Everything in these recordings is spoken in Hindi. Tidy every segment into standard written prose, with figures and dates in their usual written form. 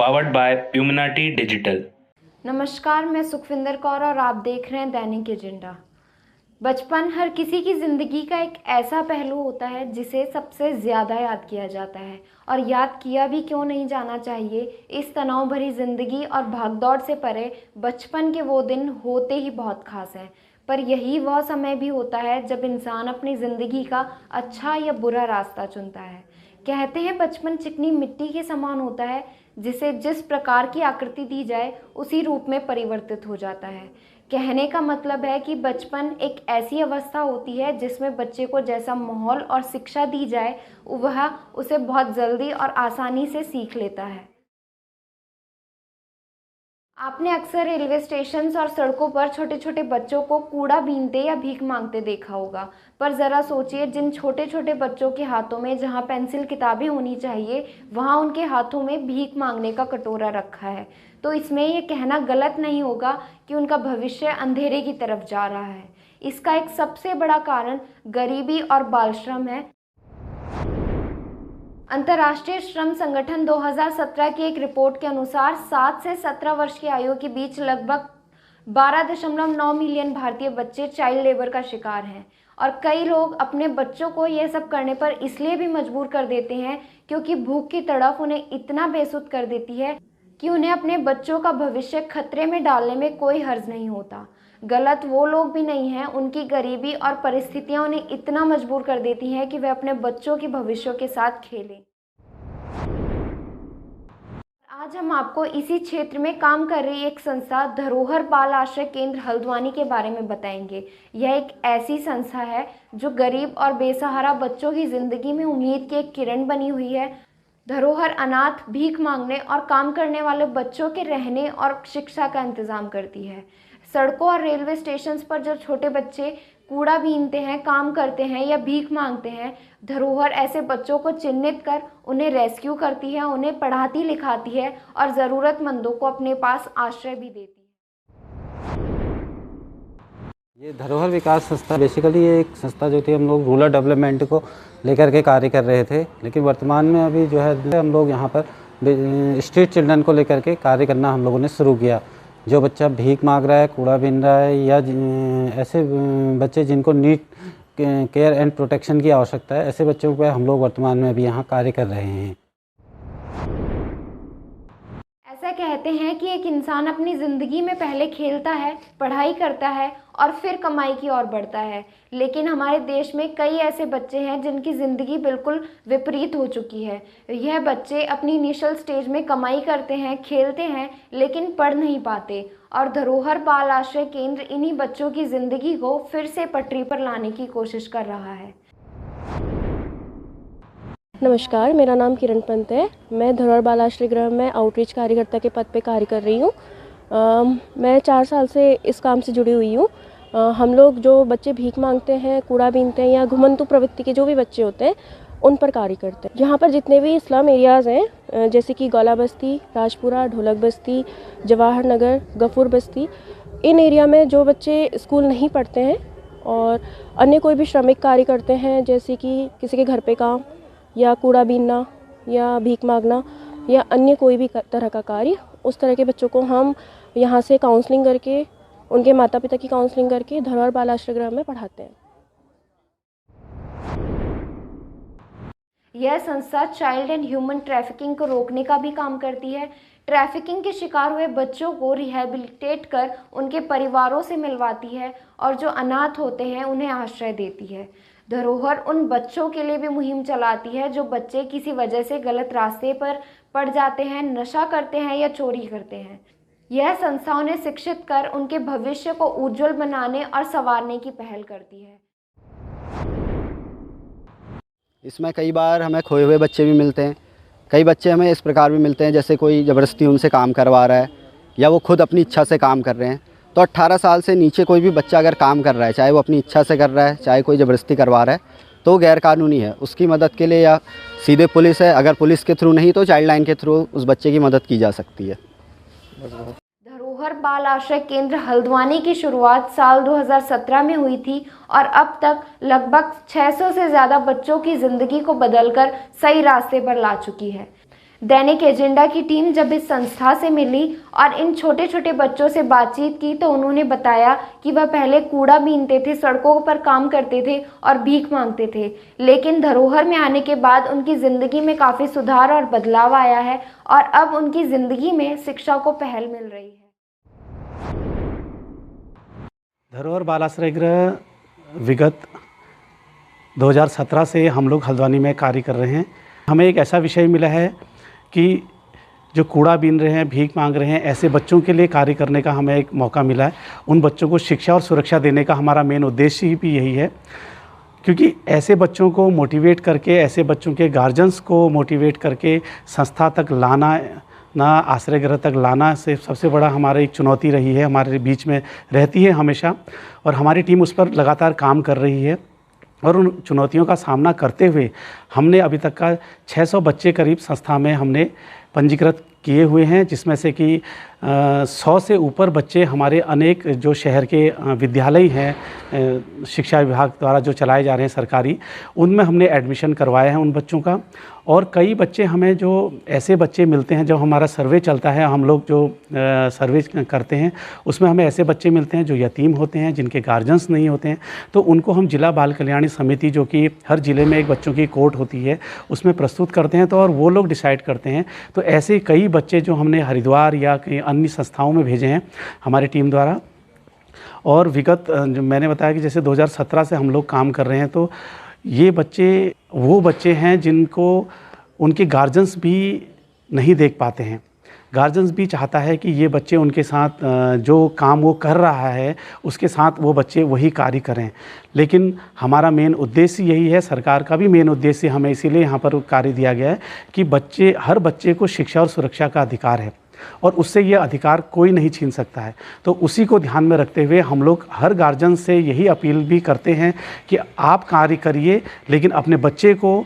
Powered by प्यूमिनाटी digital. नमस्कार, मैं सुखविंदर कौर और आप देख रहे हैं दैनिक एजेंडा। बचपन हर किसी की ज़िंदगी का एक ऐसा पहलू होता है जिसे सबसे ज़्यादा याद किया जाता है, और याद किया भी क्यों नहीं जाना चाहिए। इस तनाव भरी ज़िंदगी और भागदौड़ से परे बचपन के वो दिन होते ही बहुत खास हैं। पर यही वह समय भी होता है जब इंसान अपनी ज़िंदगी का अच्छा या बुरा रास्ता चुनता है। कहते हैं बचपन चिकनी मिट्टी के समान होता है, जिसे जिस प्रकार की आकृति दी जाए उसी रूप में परिवर्तित हो जाता है। कहने का मतलब है कि बचपन एक ऐसी अवस्था होती है जिसमें बच्चे को जैसा माहौल और शिक्षा दी जाए वह उसे बहुत जल्दी और आसानी से सीख लेता है। आपने अक्सर रेलवे स्टेशन और सड़कों पर छोटे छोटे बच्चों को कूड़ा बीनते या भीख मांगते देखा होगा। पर ज़रा सोचिए, जिन छोटे छोटे बच्चों के हाथों में जहां पेंसिल किताबें होनी चाहिए वहां उनके हाथों में भीख मांगने का कटोरा रखा है। तो इसमें यह कहना गलत नहीं होगा कि उनका भविष्य अंधेरे की तरफ जा रहा है। इसका एक सबसे बड़ा कारण गरीबी और बाल श्रम है। अंतर्राष्ट्रीय श्रम संगठन 2017 की एक रिपोर्ट के अनुसार 7 से 17 वर्ष की आयु के बीच लगभग 12.9 मिलियन भारतीय बच्चे चाइल्ड लेबर का शिकार हैं। और कई लोग अपने बच्चों को यह सब करने पर इसलिए भी मजबूर कर देते हैं क्योंकि भूख की तड़फ उन्हें इतना बेसुध कर देती है कि उन्हें अपने बच्चों का भविष्य खतरे में डालने में कोई हर्ज नहीं होता। गलत वो लोग भी नहीं हैं, उनकी गरीबी और परिस्थितियां उन्हें इतना मजबूर कर देती हैं कि वे अपने बच्चों के भविष्य के साथ खेलें। आज हम आपको इसी क्षेत्र में काम कर रही एक संस्था धरोहर बाल आश्रय केंद्र हल्द्वानी के बारे में बताएंगे। यह एक ऐसी संस्था है जो गरीब और बेसहारा बच्चों की जिंदगी में उम्मीद की एक किरण बनी हुई है। धरोहर अनाथ, भीख मांगने और काम करने वाले बच्चों के रहने और शिक्षा का इंतजाम करती है। सड़कों और रेलवे स्टेशन पर जब छोटे बच्चे कूड़ा बीनते हैं, काम करते हैं या भीख मांगते हैं, धरोहर ऐसे बच्चों को चिन्हित कर उन्हें रेस्क्यू करती है, उन्हें पढ़ाती लिखाती है और ज़रूरतमंदों को अपने पास आश्रय भी देती है। ये धरोहर विकास संस्था बेसिकली ये एक संस्था जो थी, हम लोग रूरल डेवलपमेंट को लेकर के कार्य कर रहे थे, लेकिन वर्तमान में अभी जो है हम लोग यहाँ पर स्ट्रीट चिल्ड्रन को लेकर के कार्य करना हम लोगों ने शुरू किया। जो बच्चा भीख मांग रहा है, कूड़ा बीन रहा है, या ऐसे बच्चे जिनको नीड केयर एंड प्रोटेक्शन की आवश्यकता है, ऐसे बच्चों पर हम लोग वर्तमान में अभी यहाँ कार्य कर रहे हैं। ऐसा कहते हैं कि एक इंसान अपनी ज़िंदगी में पहले खेलता है, पढ़ाई करता है और फिर कमाई की ओर बढ़ता है। लेकिन हमारे देश में कई ऐसे बच्चे हैं जिनकी ज़िंदगी बिल्कुल विपरीत हो चुकी है। यह बच्चे अपनी इनिशियल स्टेज में कमाई करते हैं, खेलते हैं, लेकिन पढ़ नहीं पाते। और धरोहर बाल आश्रय केंद्र इन्हीं बच्चों की ज़िंदगी को फिर से पटरी पर लाने की कोशिश कर रहा है। नमस्कार, मेरा नाम किरण पंत है। मैं धरोहर बाल आश्रय गृह में आउटरीच कार्यकर्ता के पद पे कार्य कर रही हूँ। मैं 4 साल से इस काम से जुड़ी हुई हूँ। हम लोग जो बच्चे भीख मांगते हैं, कूड़ा बीनते हैं या घुमंतु प्रवृत्ति के जो भी बच्चे होते हैं उन पर कार्य करते हैं। यहाँ पर जितने भी स्लम एरियाज़ हैं, जैसे कि गौला बस्ती, राजपुरा, ढोलक बस्ती, जवाहर नगर, गफूर बस्ती, इन एरिया में जो बच्चे स्कूल नहीं पढ़ते हैं और अन्य कोई भी श्रमिक कार्य करते हैं, जैसे कि किसी के घर पे काम या कूड़ा बीनना या भीख मांगना या अन्य कोई भी तरह का कार्य, उस तरह के बच्चों को हम यहाँ से काउंसलिंग करके, उनके माता पिता की काउंसलिंग करके धरोहर बाल आश्रय गृह में पढ़ाते हैं। यह संस्था चाइल्ड एंड ह्यूमन ट्रैफिकिंग को रोकने का भी काम करती है। ट्रैफिकिंग के शिकार हुए बच्चों को रिहैबिलिटेट कर उनके परिवारों से मिलवाती है और जो अनाथ होते हैं उन्हें आश्रय देती है। धरोहर उन बच्चों के लिए भी मुहिम चलाती है जो बच्चे किसी वजह से गलत रास्ते पर पड़ जाते हैं, नशा करते हैं या चोरी करते हैं। यह संस्था उन्हें शिक्षित कर उनके भविष्य को उज्जवल बनाने और संवारने की पहल करती है। इसमें कई बार हमें खोए हुए बच्चे भी मिलते हैं। कई बच्चे हमें इस प्रकार भी मिलते हैं जैसे कोई ज़बरदस्ती उनसे काम करवा रहा है या वो खुद अपनी इच्छा से काम कर रहे हैं। तो 18 साल से नीचे कोई भी बच्चा अगर काम कर रहा है, चाहे वो अपनी इच्छा से कर रहा है, चाहे कोई ज़बरदस्ती करवा रहा है, तो वो गैरकानूनी है। उसकी मदद के लिए या सीधे पुलिस है, अगर पुलिस के थ्रू नहीं तो चाइल्ड लाइन के थ्रू उस बच्चे की मदद की जा सकती है। धरोहर बाल आश्रय केंद्र हल्द्वानी की शुरुआत साल 2017 में हुई थी और अब तक लगभग 600 से ज़्यादा बच्चों की ज़िंदगी को बदलकर सही रास्ते पर ला चुकी है। दैनिक एजेंडा की टीम जब इस संस्था से मिली और इन छोटे छोटे बच्चों से बातचीत की तो उन्होंने बताया कि वह पहले कूड़ा बीनते थे, सड़कों पर काम करते थे और भीख मांगते थे, लेकिन धरोहर में आने के बाद उनकी ज़िंदगी में काफ़ी सुधार और बदलाव आया है और अब उनकी ज़िंदगी में शिक्षा को पहल मिल रही है। धरोहर बाल आश्रय गृह विगत 2017 से हम लोग हल्द्वानी में कार्य कर रहे हैं। हमें एक ऐसा विषय मिला है कि जो कूड़ा बीन रहे हैं, भीख मांग रहे हैं, ऐसे बच्चों के लिए कार्य करने का हमें एक मौका मिला है। उन बच्चों को शिक्षा और सुरक्षा देने का हमारा मेन उद्देश्य ही भी यही है, क्योंकि ऐसे बच्चों को मोटिवेट करके, ऐसे बच्चों के गार्जियंस को मोटिवेट करके संस्था तक लाना, ना आश्रय गृह तक लाना से सबसे बड़ा हमारी एक चुनौती रही है, हमारे बीच में रहती है हमेशा, और हमारी टीम उस पर लगातार काम कर रही है। और उन चुनौतियों का सामना करते हुए हमने अभी तक का 600 बच्चे करीब संस्था में हमने पंजीकृत किए हुए हैं, जिसमें से कि 100 से ऊपर बच्चे हमारे अनेक जो शहर के विद्यालय हैं शिक्षा विभाग द्वारा जो चलाए जा रहे हैं सरकारी, उनमें हमने एडमिशन करवाया है उन बच्चों का। और कई बच्चे हमें जो ऐसे बच्चे मिलते हैं, जब हमारा सर्वे चलता है, हम लोग जो सर्वे करते हैं उसमें हमें ऐसे बच्चे मिलते हैं जो यतीम होते हैं, जिनके गार्जियंस नहीं होते हैं, तो उनको हम जिला बाल कल्याणी समिति, जो कि हर ज़िले में एक बच्चों की कोर्ट होती है, उसमें प्रस्तुत करते हैं, तो और वो लोग डिसाइड करते हैं। तो ऐसे कई बच्चे जो हमने हरिद्वार या कई अन्य संस्थाओं में भेजे हैं हमारी टीम द्वारा। और विगत जो मैंने बताया कि जैसे 2017 से हम लोग काम कर रहे हैं, तो ये बच्चे वो बच्चे हैं जिनको उनके गार्जियंस भी नहीं देख पाते हैं। गार्जियंस भी चाहता है कि ये बच्चे उनके साथ जो काम वो कर रहा है उसके साथ वो बच्चे वही कार्य करें, लेकिन हमारा मेन उद्देश्य यही है, सरकार का भी मेन उद्देश्य हमें इसीलिए यहाँ पर कार्य दिया गया है कि हर बच्चे को शिक्षा और सुरक्षा का अधिकार है और उससे ये अधिकार कोई नहीं छीन सकता है। तो उसी को ध्यान में रखते हुए हम लोग हर गार्जियन से यही अपील भी करते हैं कि आप कार्य करिए, लेकिन अपने बच्चे को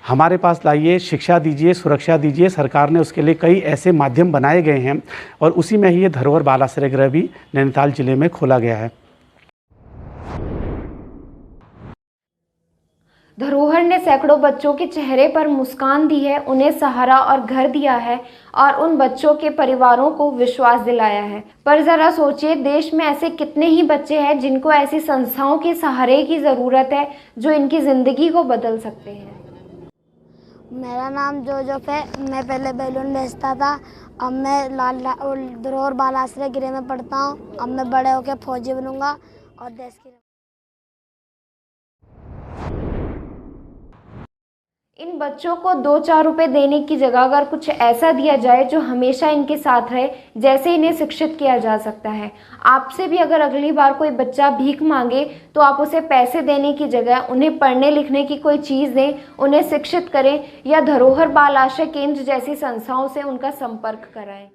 हमारे पास लाइए, शिक्षा दीजिए, सुरक्षा दीजिए। सरकार ने उसके लिए कई ऐसे माध्यम बनाए गए हैं और उसी में ही ये धरोहर बाल आश्रय गृह भी नैनीताल जिले में खोला गया है। धरोहर ने सैकड़ों बच्चों के चेहरे पर मुस्कान दी है, उन्हें सहारा और घर दिया है और उन बच्चों के परिवारों को विश्वास दिलाया है। पर ज़रा सोचिए, देश में ऐसे कितने ही बच्चे हैं जिनको ऐसी संस्थाओं के सहारे की ज़रूरत है जो इनकी ज़िंदगी को बदल सकते हैं। मेरा नाम जोजफ है। मैं पहले बैलून बेचता था, अब मैं धरोहर बाल आश्रय गृह में पढ़ता हूँ। अब मैं बड़े होकर फौजी बनूंगा और देश की। इन बच्चों को 2-4 रुपए देने की जगह अगर कुछ ऐसा दिया जाए जो हमेशा इनके साथ रहे, जैसे इन्हें शिक्षित किया जा सकता है। आपसे भी अगर अगली बार कोई बच्चा भीख मांगे तो आप उसे पैसे देने की जगह उन्हें पढ़ने लिखने की कोई चीज़ दें, उन्हें शिक्षित करें या धरोहर बाल आश्रय केंद्र जैसी संस्थाओं से उनका संपर्क कराएं।